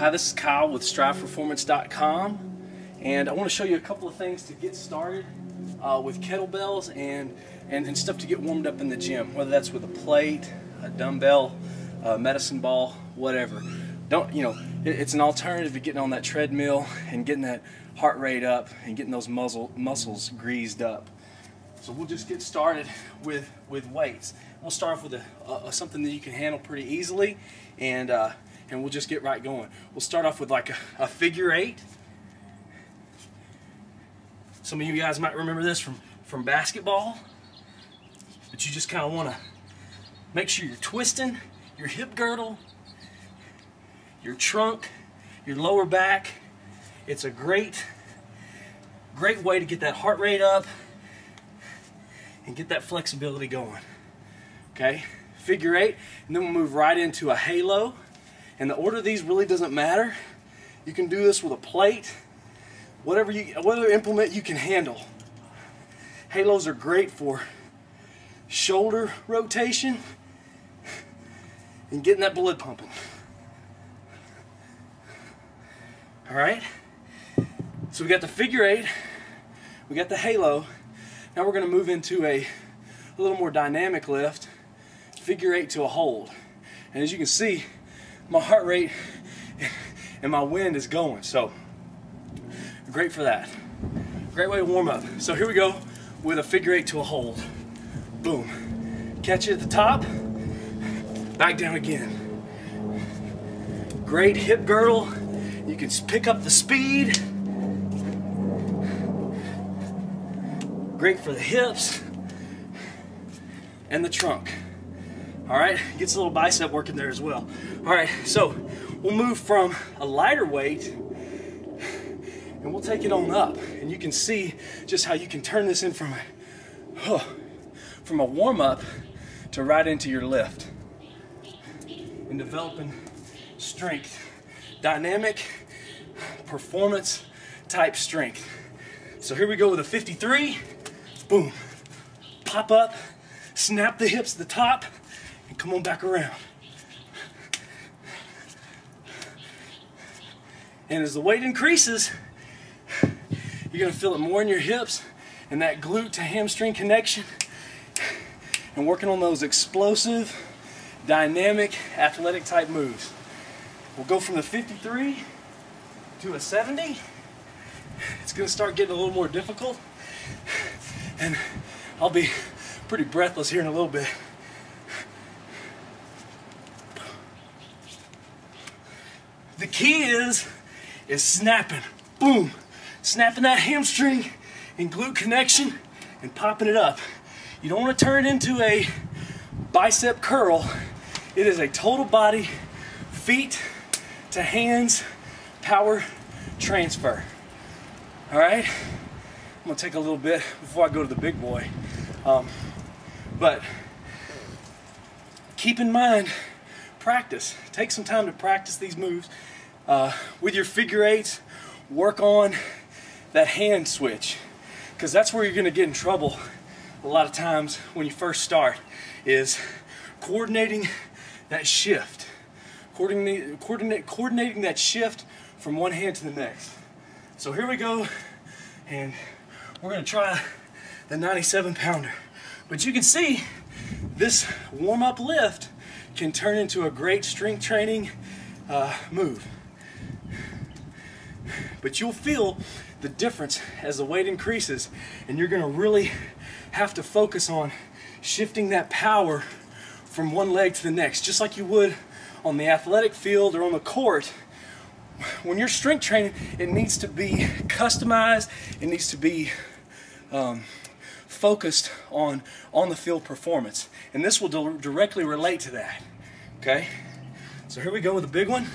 Hi, this is Kyle with striveperformance.com, and I want to show you a couple of things to get started with kettlebells and stuff to get warmed up in the gym, whether that's with a plate, a dumbbell, a medicine ball, whatever. It's an alternative to getting on that treadmill and getting that heart rate up and getting those muscles greased up. So we'll just get started with weights. We'll start off with something that you can handle pretty easily, and we'll just get right going. We'll start off with like a figure 8. Some of you guys might remember this from basketball, but you just kind of want to make sure you're twisting your hip girdle, your trunk, your lower back. It's a great way to get that heart rate up and get that flexibility going. Okay, figure 8, and then we'll move right into a halo. And the order of these really doesn't matter. You can do this with a plate, whatever implement you can handle. Halos are great for shoulder rotation and getting that blood pumping. All right, so we got the figure 8, we got the halo. Now we're going to move into a little more dynamic lift, figure 8 to a hold. And as you can see, my heart rate and my wind is going, so great for that. Great way to warm up. So here we go with a figure 8 to a hold. Boom. Catch it at the top, back down again. Great hip girdle. You can pick up the speed. Great for the hips and the trunk. All right, gets a little bicep work in there as well. All right, so we'll move from a lighter weight and we'll take it on up. And you can see just how you can turn this in from a warm-up to right into your lift. And developing strength. Dynamic, performance type strength. So here we go with a 53. Boom. Pop up, snap the hips to the top, and come on back around. And as the weight increases, you're going to feel it more in your hips and that glute to hamstring connection, and working on those explosive, dynamic, athletic type moves. We'll go from the 53 to a 70. It's going to start getting a little more difficult, and I'll be pretty breathless here in a little bit. The key is snapping. Boom. Snapping that hamstring and glute connection and popping it up. You don't want to turn it into a bicep curl. It is a total body, feet to hands, power transfer. All right? I'm going to take a little bit before I go to the big boy. But keep in mind, practice. Take some time to practice these moves. With your figure 8s, work on that hand switch, because that's where you're going to get in trouble a lot of times when you first start, is coordinating that shift. Coordinating that shift from one hand to the next. So here we go, and we're going to try the 97-pounder. But you can see this warm-up lift can turn into a great strength training move. But you'll feel the difference as the weight increases, and you're going to really have to focus on shifting that power from one leg to the next, just like you would on the athletic field or on the court. When you're strength training, it needs to be customized. It needs to be focused on the field performance, and this will directly relate to that. Okay, so here we go with a big one.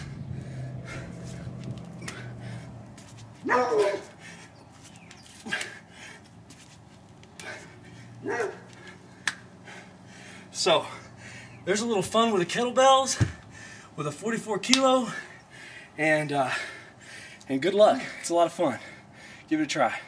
So there's a little fun with the kettlebells with a 44 kilo, and good luck. It's a lot of fun. Give it a try.